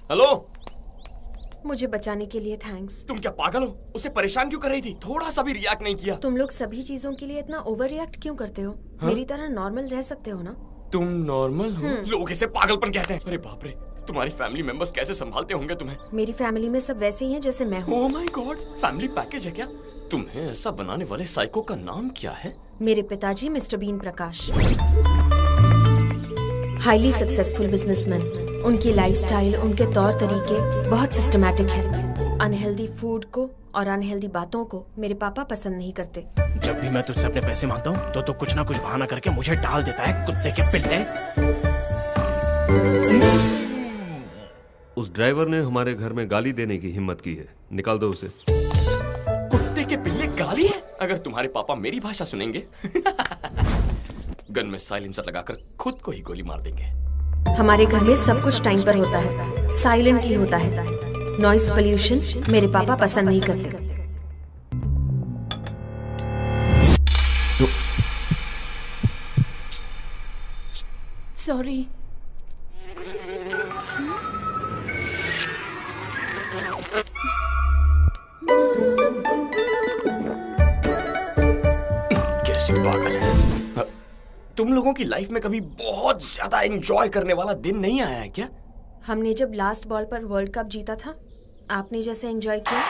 Hello, मुझे बचाने के लिए थैंक्स। तुम क्या पागल हो? उसे परेशान क्यों कर रही थी? थोड़ा सा भी रिएक्ट नहीं किया। तुम लोग सभी चीजों के लिए इतना ओवर रिएक्ट क्यों करते हो? मेरी तरह नॉर्मल रह सकते हो ना? तुम नॉर्मल हो? लोग इसे पागलपन कहते हैं। अरे बाप रे, तुम्हारी फैमिली मेंबर्स कैसे संभालते होंगे तुम्हें? मेरी फैमिली में सब वैसे ही हैं जैसे मैं हूँ। Oh my God, family package है क्या? तुम्हें ऐसा बनाने वाले साइको का नाम क्या है? मेरे पिताजी mister Bean Prakash, highly successful businessman. उनकी लाइफस्टाइल, उनके तौर तरीके बहुत सिस्टमैटिक है। अनहेल्दी फूड को और अनहेल्दी बातों को मेरे पापा पसंद नहीं करते। जब भी मैं तुझसे अपने पैसे मांगता हूँ तो तू कुछ ना कुछ बहाना करके मुझे टाल देता है, कुत्ते के पिल्ले। उस ड्राइवर ने हमारे घर में गाली देने की हिम्मत की है, निकाल दो उसे। कुत्ते के पिल्ले गाली है? अगर तुम्हारे पापा मेरी भाषा सुनेंगे गन में साइलेंसर लगाकर खुद को ही गोली मार देंगे। हमारे घर में सब कुछ टाइम पर होता है, साइलेंटली होता है। नॉइस पोल्यूशन मेरे पापा पसंद नहीं करते। सॉरी। कैसी पागल है। तुम लोगों की लाइफ में कभी बहुत ज्यादा एंजॉय करने वाला दिन नहीं आया है क्या? हमने जब लास्ट बॉल पर वर्ल्ड कप जीता था, आपने जैसे एंजॉय किया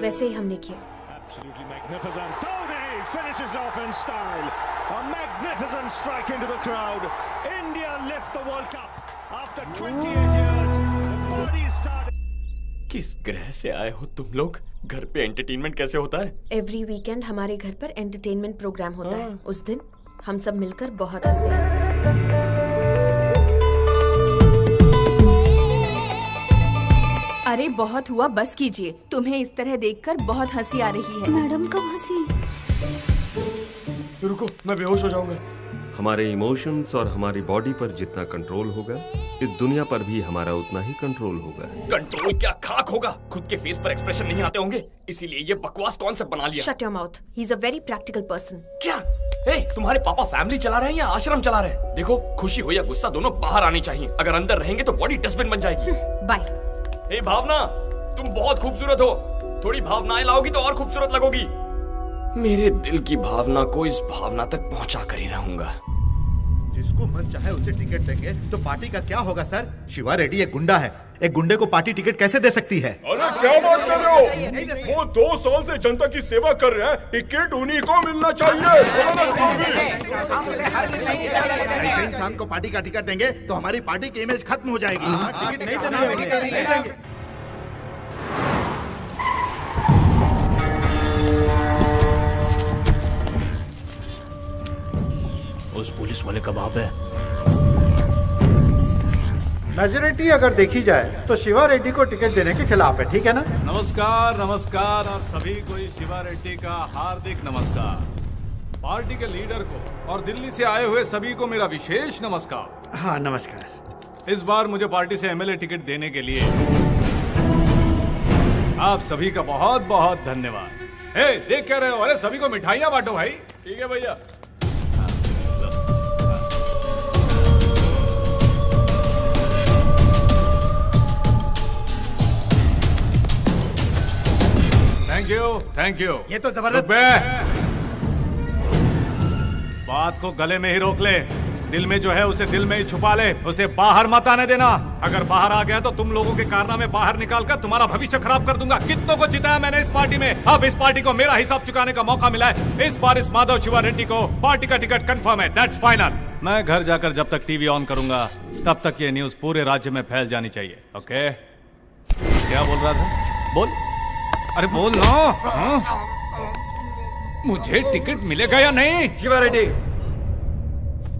वैसे ही हमने किया। Absolutely magnificent. Dhoni finishes off in style. A magnificent strike into the crowd. India lift the World Cup after 28 years. The party started. किस ग्रह से आए हो तुम लोग? घर पे एंटरटेनमेंट कैसे होता है? एवरी वीकेंड हमारे घर पर एंटरटेनमेंट प्रोग्राम होता है। उस दिन हम सब मिलकर बहुत हंसते हैं। अरे बहुत हुआ, बस कीजिए। तुम्हें इस तरह देखकर बहुत हंसी आ रही है। मैडम कब हंसी? रुको, मैं बेहोश हो जाऊंगा। हमारे इमोशंस और हमारी बॉडी पर जितना कंट्रोल होगा, इस दुनिया पर भी हमारा उतना ही कंट्रोल होगा। कंट्रोल क्या खाक होगा? खुद के फेस पर एक्सप्रेशन नहीं आते होंगे, इसीलिए ये बकवास कॉन्सेप्ट बना लिया। Shut your mouth. He is a very practical person. क्या? तुम्हारे पापा फैमिली चला रहे हैं या आश्रम चला रहे हैं? देखो, खुशी हो या गुस्सा दोनों बाहर आनी चाहिए। अगर अंदर रहेंगे तो बॉडी डस्टबिन बन जाएगी। बाय। भावना, तुम बहुत खूबसूरत हो। थोड़ी भावनाएं लाओगी तो और खूबसूरत लगोगी। मेरे दिल की भावना को इस भावना तक पहुंचा कर ही रहूंगा। जिसको मन चाहे उसे टिकट देंगे तो पार्टी का क्या होगा सर? शिवा रेड्डी एक गुंडा है, एक गुंडे को पार्टी टिकट कैसे दे सकती है? अरे क्या बात कर रहे हो? वो 2 साल से जनता की सेवा कर रहे हैं, टिकट उन्हीं को मिलना चाहिए। ऐसे इंसान को पार्टी का टिकट देंगे तो हमारी पार्टी की इमेज खत्म हो जाएगी। टिकट नहीं देंगे। उस पुलिस वाले का बाप है। मेजोरिटी अगर देखी जाए तो शिवा रेड्डी को टिकट देने के खिलाफ है, ठीक है ना? नमस्कार नमस्कार और सभी को शिवा रेड्डी का हार्दिक नमस्कार। पार्टी के लीडर को और दिल्ली से आए हुए सभी को मेरा विशेष नमस्कार। हाँ नमस्कार। इस बार मुझे पार्टी से एमएलए टिकट देने के लिए आप सभी का बहुत बहुत धन्यवाद। देख क्या रहे हो? अरे सभी को मिठाइयाँ बांटो भाई। ठीक है भैया। Thank you. ये तो जबरदस्त। बात को गले में ही रोक ले। दिल में जो है उसे दिल में ही छुपा ले, उसे बाहर मत आने देना। अगर बाहर आ गया तो तुम लोगों के कारनामे बाहर निकाल कर तुम्हारा भविष्य खराब कर दूंगा। कितनों को जिताया मैंने इस पार्टी में, अब इस पार्टी को मेरा हिसाब चुकाने का मौका मिला है। इस बार इस माधव शिवा रेड्डी को पार्टी का टिकट कंफर्म है, दैट्स फाइनल। मैं घर जाकर जब तक टीवी ऑन करूंगा तब तक ये न्यूज पूरे राज्य में फैल जानी चाहिए। ओके? क्या बोल रहा था? बोल। अरे बोल ना। मुझे टिकट मिलेगा या नहीं? शिवा रेड्डी,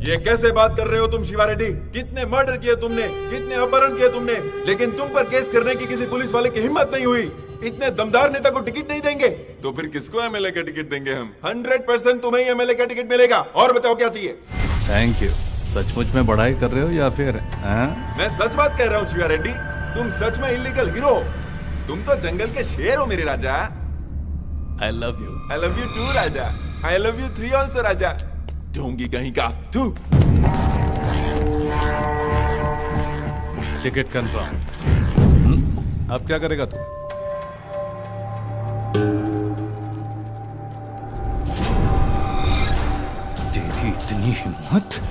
ये कैसे बात कर रहे हो तुम? शिवा रेड्डी, कितने मर्डर किए तुमने, कितने अपहरण किए तुमने, लेकिन तुम पर केस करने की किसी पुलिस वाले की हिम्मत नहीं हुई। इतने दमदार नेता को टिकट नहीं देंगे तो फिर किसको एमएलए का टिकट देंगे हम? 100% तुम्हें एमएलए का टिकट मिलेगा। और बताओ क्या चाहिए? Thank you. सचमुच में बढ़ाई कर रहे हो या फिर? मैं सच बात कह रहा हूँ शिवा रेड्डी, तुम सच में इलीगल हीरो। तुम तो जंगल के शेर हो मेरे राजा। I love you. I love you too राजा। आई लव यू 3 ऑल्सो राजा। ढोंगी कहीं का तू। Ticket confirm. अब क्या करेगा तू? तेरी इतनी हिम्मत?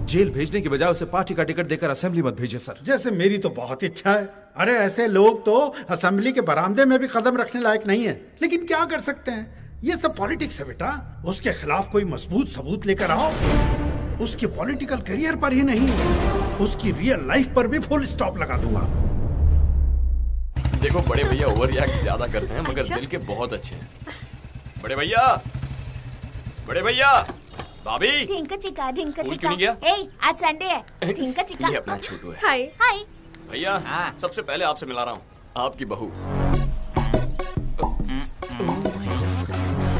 जेल भेजने की बजाय उसे पार्टी का टिकट देकर असेंबली मत भेजिए सर। जैसे मेरी तो बहुत इच्छा है। अरे ऐसे लोग तो असेंबली के बरामदे में भी कदम रखने लायक नहीं है, लेकिन क्या कर सकते हैं, ये सब पॉलिटिक्स है बेटा। उसके खिलाफ कोई मजबूत सबूत लेकर आओ। उसके पॉलिटिकल करियर पर ही नहीं, उसकी रियल लाइफ पर भी फुल स्टॉप लगा दूंगा। देखो बड़े भैया ओवर रिएक्ट ज्यादा करते हैं, मगर दिल के बहुत अच्छे हैं। बड़े भैया, बड़े भैया, भाभी, ढिंका चिका ढिंका स्कूल चिका। क्यों नहीं गया? ए, आज संडे है। ढिंका चिका। ये अपना छोटू है। हाय हाय। भैया सबसे पहले आपसे मिला रहा हूँ, आपकी बहू।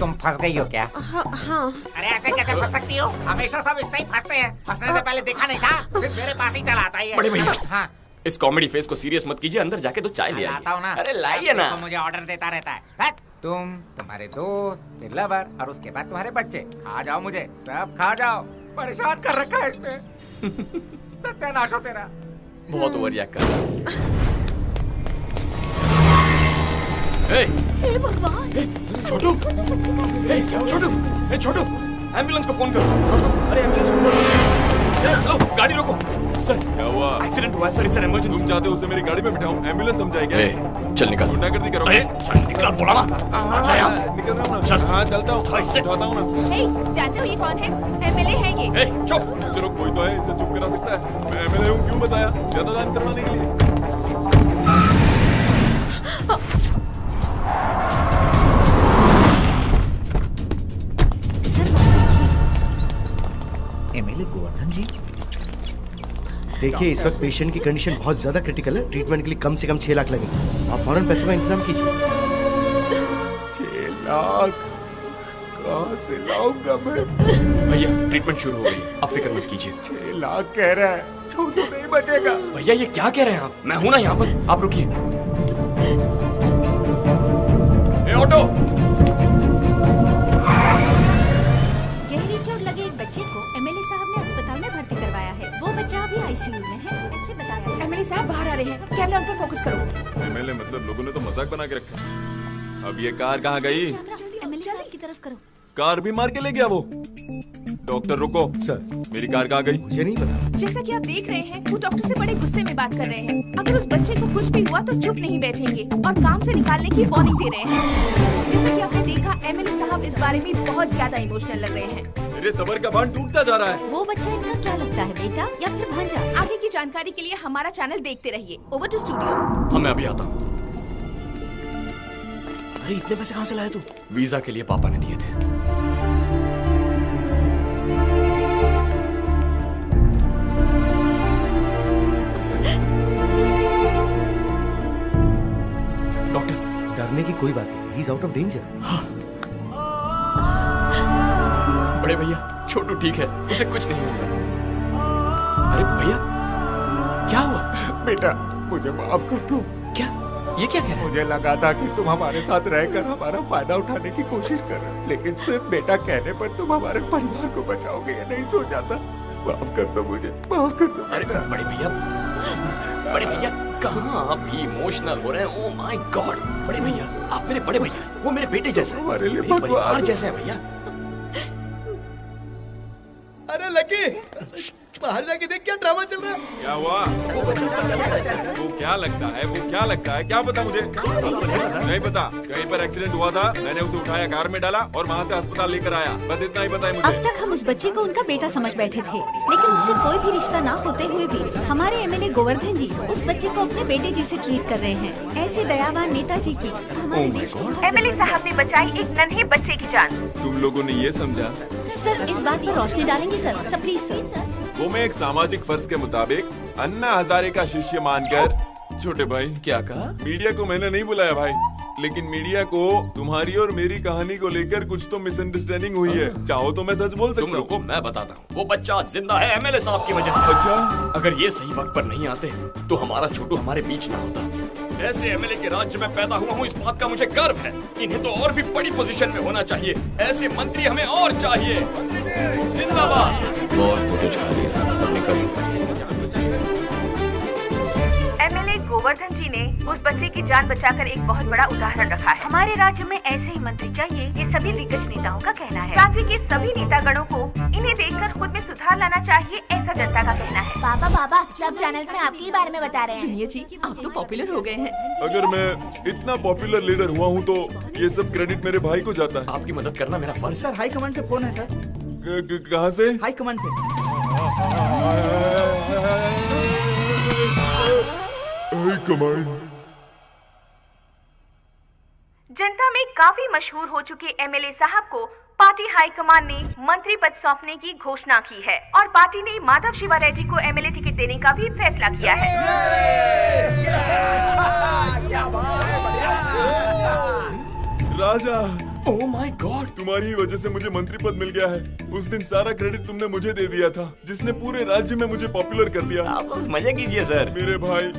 तुम फंस गई हो क्या? हाँ। अरे ऐसे कैसे फंस सकती हो? हमेशा सब इससे ही फंसते हैं। फंसने से पहले देखा नहीं था, फिर मेरे पास ही चला आता है। बड़े भैया, हाँ, इस कॉमेडी फेस को सीरियस मत कीजिए, अंदर जाके तो चाय ले लाता हूँ ना। आइए। अरे लाइए ना। तो मुझे ऑर्डर देता रहता है। हट! तुम, तुम्हारे दोस्त, फिर लवर और उसके बाद तुम्हारे बच्चे। खा जाओ मुझे, सब खा जाओ। परेशान कर रखा है इसने। सत्यानाश हो तेरा। बहुत ओवर रिएक्ट कर रहा है। हे भगवान। छोटू, छोटू, छोटू, एम्बुलेंस को फोन करो। अरे एम्बुलेंस को हेलो, गाड़ी रोको। सर क्या हुआ? एक्सीडेंट हुआ है सर, इट्स एन इमरजेंसी। तुम चाहते हो उसे मेरी गाड़ी में बिठाऊं? एम्बुलेंस समझाएगा? चल निकल। गुंडागर्दी करोगे? चल निकल, बोला ना। अच्छा यार, निकल रहा हूँ ना। चल। हाँ चलता हूँ, उठाता हूँ ना। हे, जानते हो ये कौन है? एमएलए है ये। चुप। चलो कोई तो है, इसे चुप करा सकता है। मैं एमएलए हूँ, क्यों बताया? ज्यादा दान करवाने के लिए। एमएलए गोवर्धन जी, देखिए इस वक्त पेशेंट की कंडीशन बहुत ज्यादा क्रिटिकल है। ट्रीटमेंट के लिए कम से कम 6 लाख लगेंगे। आप फौरन पैसों का इंतजाम कीजिए। 6 लाख कहाँ से लाऊंगा मैं? भैया ट्रीटमेंट शुरू हो गई, आप फिक्र मत कीजिए। 6 लाख कह रहा है, छोटू नहीं बचेगा। भैया ये क्या कह रहे हैं आप? मैं हूं ना यहाँ पर, आप रुकिए। ऑटो। गहरी चोट लगे एक बच्चे को एमएलए साहब ने अस्पताल में भर्ती करवाया है। वो बच्चा अभी आईसीयू में है, ऐसे बताया। एमएलए साहब बाहर आ रहे हैं, कैमरा उन पर फोकस करो। एमएलए मतलब लोगों ने तो मजाक बना के रखा। अब ये कार कहाँ गई? एमएलए साहब की तरफ करो। कार भी मार के ले गया वो। डॉक्टर रुको सर, मेरी कार कहाँ गई? मुझे नहीं पता। जैसा कि आप देख रहे हैं, वो डॉक्टर से बड़े गुस्से में बात कर रहे हैं। अगर उस बच्चे को कुछ भी हुआ तो चुप नहीं बैठेंगे और काम से निकालने की वार्निंग दे रहे हैं। जैसा कि आपने देखा, एमएलए साहब इस बारे में बहुत ज्यादा इमोशनल लग रहे हैं। मेरे सबर का बांध टूटता जा रहा है। वो बच्चा इनका क्या लगता है, बेटा या फिर भांजा? आगे की जानकारी के लिए हमारा चैनल देखते रहिए। Over to studio. हाँ मैं अभी आता हूँ। अरे इतने पैसे कहाँ से लाए तू? वीजा के लिए पापा ने दिए थे। डॉक्टर, डरने की कोई बात नहीं, he is out of danger. बड़े भैया छोटू ठीक है, उसे कुछ नहीं हुआ। अरे भैया क्या हुआ? बेटा मुझे माफ कर दो। क्या ये क्या कह रहे हैं? मुझे लगा था कि तुम हमारे साथ रहकर हमारा फायदा उठाने की कोशिश कर रहे हो, लेकिन सिर्फ बेटा कहने पर तुम हमारे परिवार को बचाओगे ये नहीं सोचा था। माफ कर दो मुझे, माफ कर दो। अरे बड़े भैया, बड़े भैया कहाँ आप भी इमोशनल हो रहे हैं? ओह माय गॉड, बड़े भैया आप मेरे बड़े भैया, वो मेरे बेटे जैसे हैं, हमारे लिए मेरे परिवार भगवान। जैसे हैं भैया। अरे लकी, बाहर जाके देख क्या ड्रामा चल रहा है। क्या हुआ? वो क्या लगता है, वो क्या लगता है, क्या पता मुझे? नहीं पता। कहीं पर एक्सीडेंट हुआ था, मैंने उसे उठाया, कार में डाला और वहाँ से अस्पताल लेकर आया, बस इतना ही पता है मुझे। अब तक हम उस बच्चे को उनका बेटा समझ बैठे थे, लेकिन उससे कोई भी रिश्ता ना होते हुए भी हमारे एमएलए गोवर्धन जी उस बच्चे को अपने बेटे जैसे ट्रीट कर रहे हैं। ऐसे दयावान नेताजी की हमारे देश में। एमएलए साहब ने बचाई एक नन्हे बच्चे की जान। तुम लोगों ने ये समझा? सर इस बात पर रोशनी डालेंगे सर, प्लीज सर। वो मैं एक सामाजिक फर्ज के मुताबिक अन्ना हजारे का शिष्य मानकर। छोटे भाई क्या कहा? मीडिया को मैंने नहीं बुलाया भाई, लेकिन मीडिया को तुम्हारी और मेरी कहानी को लेकर कुछ तो मिसअंडरस्टैंडिंग हुई है। चाहो तो मैं सच बोल तुम सकता रुको, हूँ। मैं बताता हूँ। वो बच्चा आज जिंदा है एमएलए साहब की वजह से। अच्छा, अगर ये सही वक्त पर नहीं आते तो हमारा छोटू हमारे बीच ना होता। ऐसे एमएलए के राज्य में पैदा हुआ हूँ, इस बात का मुझे गर्व है। इन्हें तो और भी बड़ी पोजीशन में होना चाहिए। ऐसे मंत्री हमें और चाहिए। जिंदाबाद। बहुत फुटेज खा लिया, अब निकल। एमएलए गोवर्धन जी ने उस बच्चे की जान बचाकर एक बहुत बड़ा उदाहरण रखा है। हमारे राज्य में ऐसे ही मंत्री चाहिए, ये सभी दिग्गज नेताओं का कहना है। राज्य के सभी नेतागणों को इन्हें देखकर खुद में सुधार लाना चाहिए, ऐसा जनता का कहना है। बाबा सब चैनल्स में आपके ही बारे में बता रहे हैं। सुनिए जी, आप तो पॉपुलर हो गए हैं। अगर मैं इतना पॉपुलर लीडर हुआ हूँ तो ये सब क्रेडिट मेरे भाई को जाता है। आपकी मदद करना मेरा फर्ज है। सर हाई कमांड से फोन है सर। कहाँ से? हाई कमांड से। कमांड। जनता में काफी मशहूर हो चुके एमएलए साहब को पार्टी हाईकमान ने मंत्री पद सौंपने की घोषणा की है और पार्टी ने माधव शिवा रेड्डी को एमएलए टिकट देने का भी फैसला किया है। राजा, ओह माय गॉड, तुम्हारी ही वजह से मुझे मंत्री पद मिल गया है। उस दिन सारा क्रेडिट तुमने मुझे दे दिया था, जिसने पूरे राज्य में मुझे पॉपुलर कर दिया। आप मजे कीजिए सर। मेरे भाई,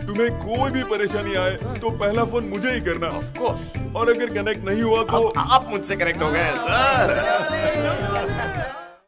तुम्हें कोई भी परेशानी आए तो पहला फोन मुझे ही करना। Of course. और अगर कनेक्ट नहीं हुआ तो आप मुझसे कनेक्ट हो गए सर।